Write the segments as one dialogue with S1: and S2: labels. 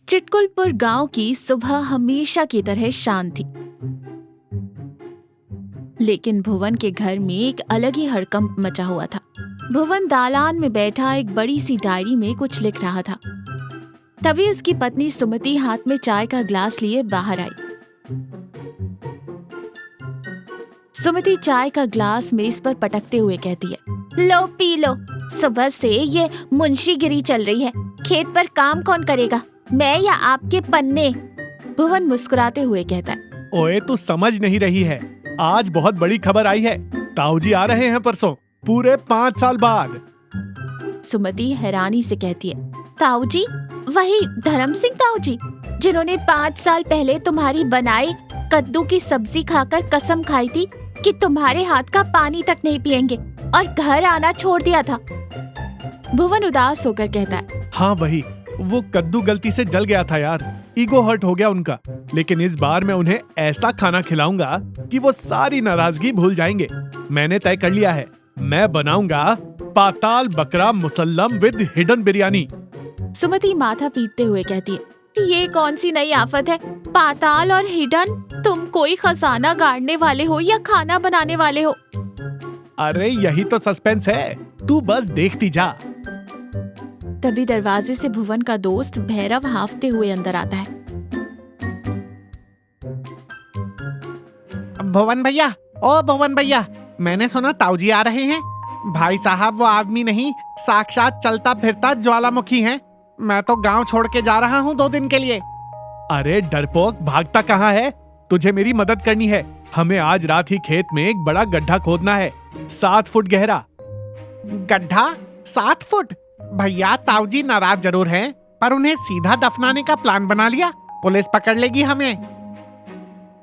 S1: चिटकुलपुर गांव की सुबह हमेशा की तरह शांत थी, लेकिन भुवन के घर में एक अलग ही हड़कंप मचा हुआ था। भुवन दालान में बैठा एक बड़ी सी डायरी में कुछ लिख रहा था। तभी उसकी पत्नी सुमति हाथ में चाय का ग्लास लिए बाहर आई। सुमति चाय का ग्लास मेज पर पटकते हुए कहती है, लो पी लो। सुबह से ये मुंशीगिरी चल रही है। खेत पर काम कौन करेगा, मैं या आपके पन्ने? भुवन मुस्कुराते हुए कहता है,
S2: ओए तू समझ नहीं रही है, आज बहुत बड़ी खबर आई है। ताऊजी आ रहे हैं परसों, पूरे 5 साल बाद।
S1: सुमति हैरानी से कहती है, ताऊजी? वही धर्म सिंह ताऊजी जिन्होंने 5 साल पहले तुम्हारी बनाई कद्दू की सब्जी खाकर कसम खाई थी कि तुम्हारे हाथ का पानी तक नहीं पिएंगे और घर आना छोड़ दिया था। भुवन उदास होकर कहता है,
S2: हाँ वही, वो कद्दू गलती से जल गया था यार, ईगो हर्ट हो गया उनका। लेकिन इस बार मैं उन्हें ऐसा खाना खिलाऊंगा कि वो सारी नाराजगी भूल जाएंगे। मैंने तय कर लिया है, मैं बनाऊंगा पाताल बकरा मुसल्लम विद हिडन बिरयानी।
S1: सुमति माथा पीटते हुए कहती है, ये कौन सी नई आफत है? पाताल और हिडन? तुम कोई खजाना गाड़ने वाले हो या खाना बनाने वाले हो?
S2: अरे यही तो सस्पेंस है, तू बस देखती जा।
S1: तभी दरवाजे से भुवन का दोस्त भैरव हांफते हुए अंदर आता है।
S3: भुवन भैया, ओ भुवन भैया, मैंने सुना ताऊजी आ रहे हैं। भाई साहब वो आदमी नहीं, साक्षात चलता फिरता ज्वालामुखी हैं। मैं तो गांव छोड़ के जा रहा हूँ 2 दिन के लिए।
S2: अरे डरपोक, भागता कहाँ है? तुझे मेरी मदद करनी है। हमें आज रात ही खेत में एक बड़ा गड्ढा खोदना है, 7 फुट गहरा।
S3: गड्ढा 7 फुट? भैया ताऊजी नाराज जरूर हैं, पर उन्हें सीधा दफनाने का प्लान बना लिया, पुलिस पकड़ लेगी हमें।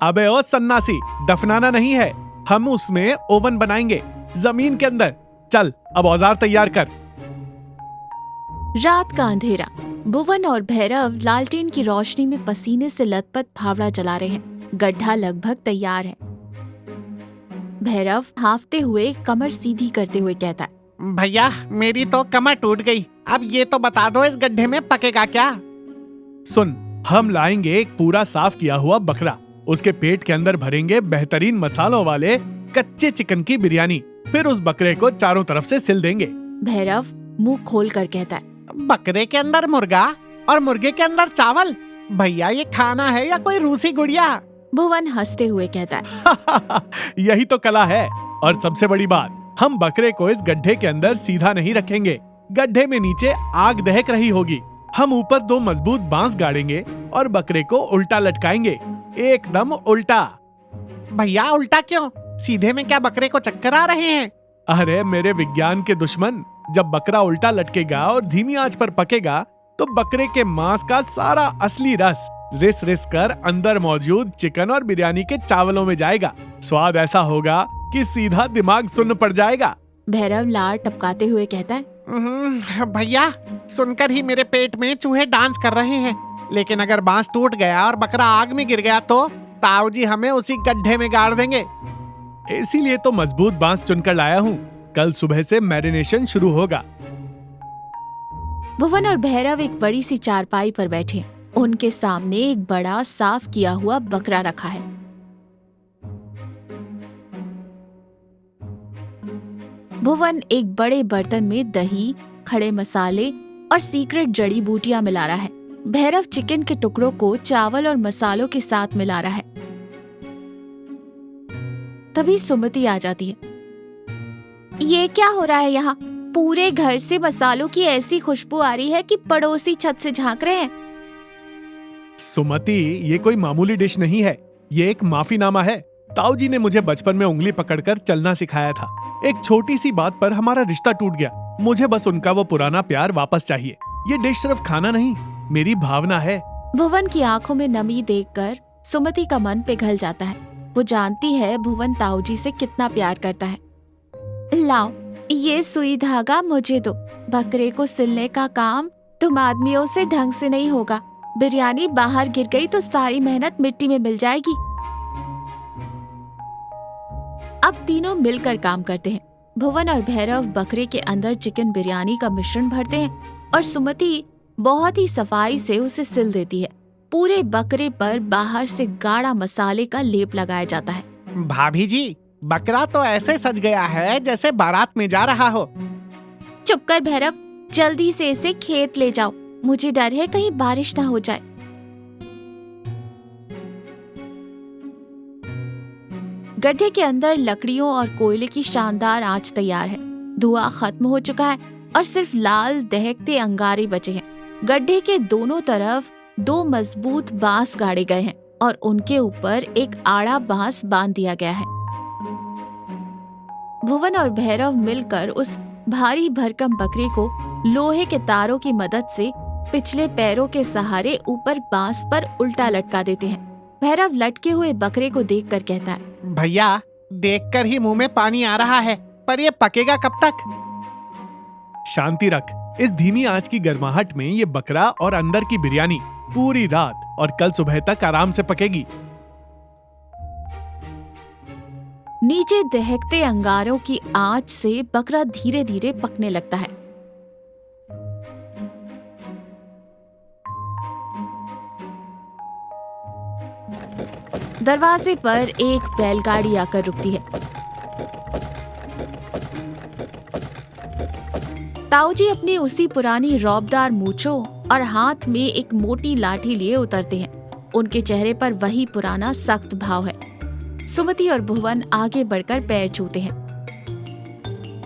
S2: अबे ओ सन्नासी, दफनाना नहीं है, हम उसमें ओवन बनाएंगे जमीन के अंदर। चल अब औजार तैयार कर।
S1: रात का अंधेरा। भुवन और भैरव लालटेन की रोशनी में पसीने से लथपथ फावड़ा जला रहे हैं। गड्ढा लगभग तैयार है। भैरव हांफते हुए कमर सीधी करते हुए कहता है,
S3: भैया मेरी तो कमर टूट गई। अब ये तो बता दो, इस गड्ढे में पकेगा क्या?
S2: सुन, हम लाएंगे एक पूरा साफ किया हुआ बकरा, उसके पेट के अंदर भरेंगे बेहतरीन मसालों वाले कच्चे चिकन की बिरयानी, फिर उस बकरे को चारों तरफ से सिल देंगे।
S1: भैरव मुंह खोल कर कहता है,
S3: बकरे के अंदर मुर्गा और मुर्गे के अंदर चावल? भैया ये खाना है या कोई रूसी गुड़िया?
S1: भुवन हंसते हुए कहता है,
S2: यही तो कला है। और सबसे बड़ी बात, हम बकरे को इस गड्ढे के अंदर सीधा नहीं रखेंगे। गड्ढे में नीचे आग दहक रही होगी। हम ऊपर 2 मजबूत बांस गाड़ेंगे और बकरे को उल्टा लटकाएंगे, एकदम उल्टा।
S3: भैया उल्टा क्यों? सीधे में क्या बकरे को चक्कर आ रहे हैं?
S2: अरे मेरे विज्ञान के दुश्मन, जब बकरा उल्टा लटकेगा और धीमी आंच पर पकेगा तो बकरे के मांस का सारा असली रस रिस रिस कर अंदर मौजूद चिकन और बिरयानी के चावलों में जाएगा। स्वाद ऐसा होगा कि सीधा दिमाग सुन्न पड़ जाएगा।
S1: भैरव लार टपकाते हुए कहता है,
S3: भैया सुनकर ही मेरे पेट में चूहे डांस कर रहे हैं। लेकिन अगर बांस टूट गया और बकरा आग में गिर गया तो ताऊजी हमें उसी गड्ढे में गाड़ देंगे।
S2: इसीलिए तो मजबूत बांस चुनकर लाया हूँ। कल सुबह से मैरिनेशन शुरू होगा।
S1: भुवन और भैरव एक बड़ी सी चारपाई पर बैठे। उनके सामने एक बड़ा साफ किया हुआ बकरा रखा है। भुवन एक बड़े बर्तन में दही, खड़े मसाले और सीक्रेट जड़ी बूटियां मिला रहा है। भैरव चिकन के टुकड़ों को चावल और मसालों के साथ मिला रहा है। तभी सुमति आ जाती है। ये क्या हो रहा है यहाँ? पूरे घर से मसालों की ऐसी खुशबू आ रही है कि पड़ोसी छत से झांक रहे हैं।
S2: सुमति, ये कोई मामूली डिश नहीं है, ये एक माफीनामा है। ताऊजी ने मुझे बचपन में उंगली पकड़कर चलना सिखाया था। एक छोटी सी बात पर हमारा रिश्ता टूट गया। मुझे बस उनका वो पुराना प्यार वापस चाहिए। ये डिश सिर्फ खाना नहीं, मेरी भावना है।
S1: भुवन की आंखों में नमी देखकर सुमति का मन पिघल जाता है। वो जानती है भुवन ताऊजी से कितना प्यार करता है। लाओ, ये सुई धागा मुझे दो। बकरे को सिलने का काम तुम आदमियों से ढंग से नहीं होगा। बिरयानी बाहर गिर गई तो सारी मेहनत मिट्टी में मिल जाएगी। अब तीनों मिलकर काम करते हैं। भुवन और भैरव बकरे के अंदर चिकन बिरयानी का मिश्रण भरते हैं और सुमति बहुत ही सफाई से उसे सिल देती है। पूरे बकरे पर बाहर से गाढ़ा मसाले का लेप लगाया जाता है।
S3: भाभी जी, बकरा तो ऐसे सज गया है जैसे बारात में जा रहा हो।
S1: चुप कर भैरव, जल्दी से इसे खेत ले जाओ, मुझे डर है कहीं बारिश ना हो जाए। गड्ढे के अंदर लकड़ियों और कोयले की शानदार आंच तैयार है। धुआं खत्म हो चुका है और सिर्फ लाल दहकते अंगारे बचे हैं। गड्ढे के दोनों तरफ 2 मजबूत बांस गाड़े गए हैं और उनके ऊपर एक आड़ा बांस बांध दिया गया है। भुवन और भैरव मिलकर उस भारी भरकम बकरे को लोहे के तारों की मदद से पिछले पैरों के सहारे ऊपर बांस पर उल्टा लटका देते हैं। भैरव लटके हुए बकरे को देखकर कहता है,
S3: भैया, देखकर ही मुंह में पानी आ रहा है, पर ये पकेगा कब तक?
S2: शांति रख। इस धीमी आंच की गर्माहट में ये बकरा और अंदर की बिरयानी पूरी रात और कल सुबह तक आराम से पकेगी।
S1: नीचे दहकते अंगारों की आंच से बकरा धीरे धीरे पकने लगता है। दरवाजे पर एक बैलगाड़ी आकर रुकती है। ताऊजी अपनी उसी पुरानी रौबदार मूंछों और हाथ में एक मोटी लाठी लिए उतरते हैं। उनके चेहरे पर वही पुराना सख्त भाव है। सुमति और भुवन आगे बढ़कर पैर छूते हैं।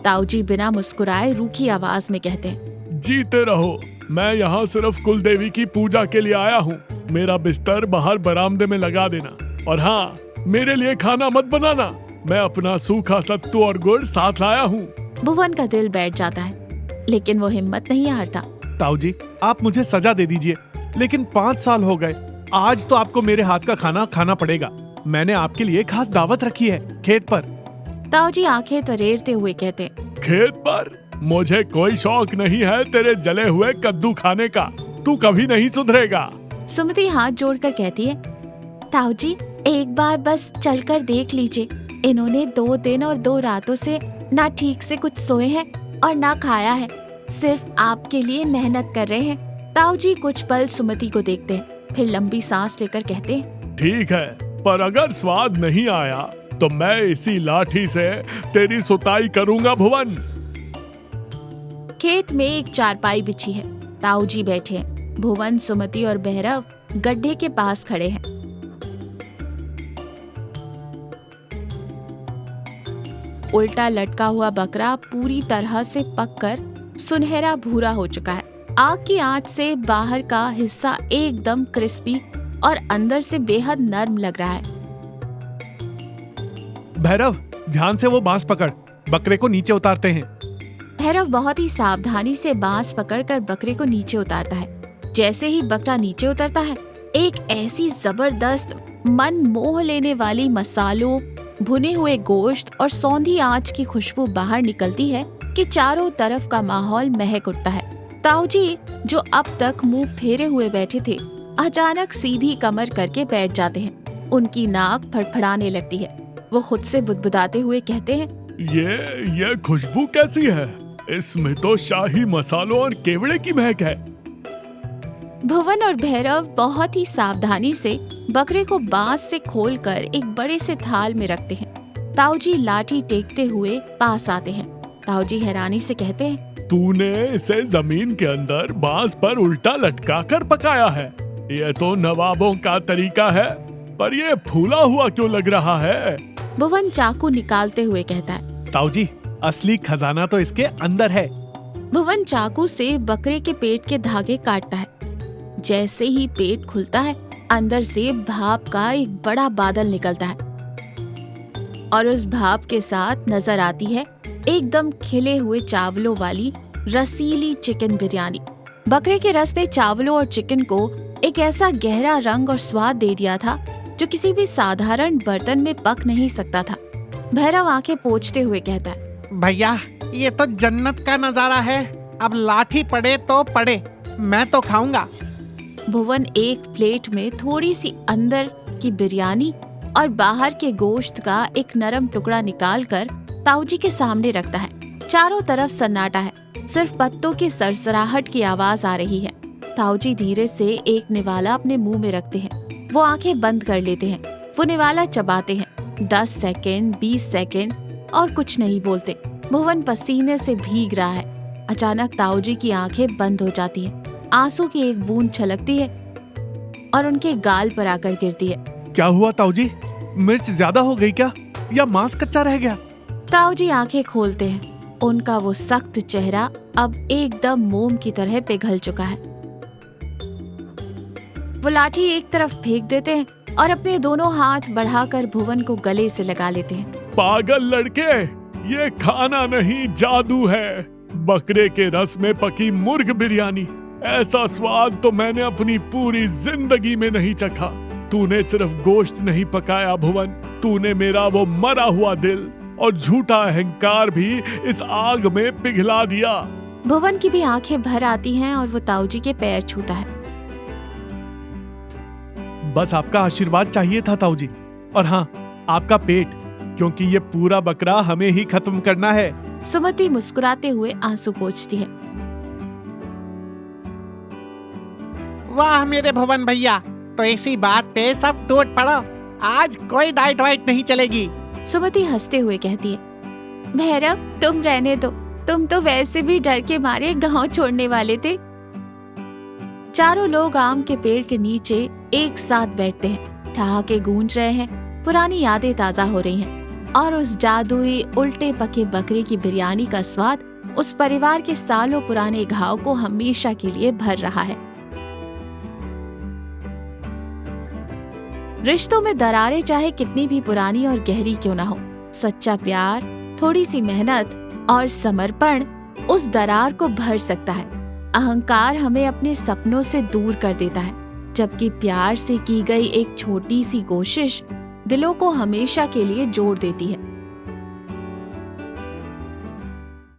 S1: ताऊजी बिना मुस्कुराए रूखी आवाज में कहते हैं,
S2: जीते रहो, मैं यहाँ सिर्फ कुल देवी की पूजा के लिए आया हूँ। मेरा बिस्तर बाहर बरामदे में लगा देना, और हाँ, मेरे लिए खाना मत बनाना। मैं अपना सूखा सत्तू और गुड़ साथ लाया हूँ।
S1: भुवन का दिल बैठ जाता है, लेकिन वो हिम्मत नहीं हारता।
S2: ताऊजी, आप मुझे सजा दे दीजिए, लेकिन 5 साल हो गए, आज तो आपको मेरे हाथ का खाना खाना पड़ेगा। मैंने आपके लिए खास दावत रखी है खेत पर।
S1: ताऊजी आंखें तरेरते हुए कहते,
S2: खेत पर? मुझे कोई शौक नहीं है तेरे जले हुए कद्दू खाने का। तू कभी नहीं सुधरेगा।
S1: सुमति हाथ जोड़कर कहती है, ताऊजी, एक बार बस चलकर देख लीजिए। इन्होंने 2 दिन और 2 रातों से ना ठीक से कुछ सोए हैं और ना खाया है। सिर्फ आपके लिए मेहनत कर रहे हैं। ताऊजी कुछ पल सुमति को देखते हैं, फिर लंबी सांस लेकर कहते हैं,
S2: ठीक है, पर अगर स्वाद नहीं आया तो मैं इसी लाठी से तेरी सुताई करूंगा भुवन।
S1: खेत में एक चारपाई बिछी है। ताऊजी बैठे हैं। भुवन, सुमति और भैरव गड्ढे के पास खड़े हैं। उल्टा लटका हुआ बकरा पूरी तरह से पककर सुनहरा भूरा हो चुका है। आग की आंच से बाहर का हिस्सा एकदम क्रिस्पी और अंदर से बेहद नरम लग रहा है।
S2: भैरव, ध्यान से वो बांस पकड़, बकरे को नीचे उतारते हैं।
S1: भैरव बहुत ही सावधानी से बांस पकड़कर बकरे को नीचे उतारता है। जैसे ही बकरा नीचे उतरता है, एक ऐसी जबरदस्त मन मोह लेने वाली मसालों, भुने हुए गोश्त और सौंधी आंच की खुशबू बाहर निकलती है कि चारों तरफ का माहौल महक उठता है। ताऊजी, जो अब तक मुंह फेरे हुए बैठे थे, अचानक सीधी कमर करके बैठ जाते हैं। उनकी नाक फड़फड़ाने लगती है। वो खुद से बुदबुदाते हुए कहते हैं,
S2: ये खुशबू कैसी है? इसमें तो शाही मसालों और केवड़े की महक है।
S1: भुवन और भैरव बहुत ही सावधानी से बकरे को बांस से खोलकर एक बड़े से थाल में रखते हैं। ताऊजी लाठी टेकते हुए पास आते हैं। ताऊजी हैरानी से कहते हैं,
S2: तूने इसे जमीन के अंदर बांस पर उल्टा लटका कर पकाया है। ये तो नवाबों का तरीका है, पर ये फूला हुआ क्यों लग रहा है?
S1: भुवन चाकू निकालते हुए कहता है,
S2: ताऊजी, असली खजाना तो इसके अंदर है।
S1: भुवन चाकू से बकरे के पेट के धागे काटता है। जैसे ही पेट खुलता है, अंदर से भाप का एक बड़ा बादल निकलता है और उस भाप के साथ नजर आती है एकदम खिले हुए चावलों वाली रसीली चिकन बिरयानी। बकरे के रस्ते चावलों और चिकन को एक ऐसा गहरा रंग और स्वाद दे दिया था जो किसी भी साधारण बर्तन में पक नहीं सकता था। भैरव आंखें पोंछते हुए कहता है,
S3: भैया, ये तो जन्नत का नजारा है। अब लाठी पड़े तो पड़े, मैं तो खाऊंगा।
S1: भुवन एक प्लेट में थोड़ी सी अंदर की बिरयानी और बाहर के गोश्त का एक नरम टुकड़ा निकालकर ताऊजी के सामने रखता है। चारों तरफ सन्नाटा है, सिर्फ पत्तों की सरसराहट की आवाज आ रही है। ताऊजी धीरे से एक निवाला अपने मुंह में रखते हैं। वो आंखें बंद कर लेते हैं। वो निवाला चबाते हैं। 10 सेकंड, 20 सेकंड और कुछ नहीं बोलते। भुवन पसीने से भीग रहा है। अचानक ताऊजी की आंखें बंद हो जाती हैं। आंसू की एक बूंद छलकती है और उनके गाल पर आकर गिरती है।
S2: क्या हुआ ताऊजी? मिर्च ज्यादा हो गई क्या, या मांस कच्चा रह गया?
S1: ताऊजी आंखें खोलते हैं। उनका वो सख्त चेहरा अब एकदम मोम की तरह पिघल चुका है। वो लाठी एक तरफ फेंक देते हैं और अपने दोनों हाथ बढ़ाकर भुवन को गले से लगा लेते हैं।
S2: पागल लड़के, ये खाना नहीं जादू है। बकरे के रस में पकी मुर्ग बिरयानी, ऐसा स्वाद तो मैंने अपनी पूरी जिंदगी में नहीं चखा। तूने सिर्फ गोश्त नहीं पकाया भुवन, तूने मेरा वो मरा हुआ दिल और झूठा अहंकार भी इस आग में पिघला दिया।
S1: भुवन की भी आंखें भर आती हैं और वो ताऊजी के पैर छूता है।
S2: बस आपका आशीर्वाद चाहिए था ताऊजी, और हाँ, आपका पेट, क्योंकि ये पूरा बकरा हमें ही खत्म करना है।
S1: सुमति मुस्कुराते हुए आंसू पोंछती है।
S3: वाह मेरे भुवन भैया, तो इसी बात पे सब टूट पड़ो। आज कोई डाइट वाइट नहीं चलेगी।
S1: सुमति हंसते हुए कहती है, भैरव तुम रहने दो, तुम तो वैसे भी डर के मारे गांव छोड़ने वाले थे। चारों लोग आम के पेड़ के नीचे एक साथ बैठते हैं। ठहाके गूंज रहे हैं, पुरानी यादें ताजा हो रही हैं और उस जादुई उल्टे पके बकरे की बिरयानी का स्वाद उस परिवार के सालों पुराने घाव को हमेशा के लिए भर रहा है। रिश्तों में दरारें चाहे कितनी भी पुरानी और गहरी क्यों ना हो, सच्चा प्यार, थोड़ी सी मेहनत और समर्पण उस दरार को भर सकता है। अहंकार हमें अपने सपनों से दूर कर देता है, जबकि प्यार से की गई एक छोटी सी कोशिश दिलों को हमेशा के लिए जोड़ देती है।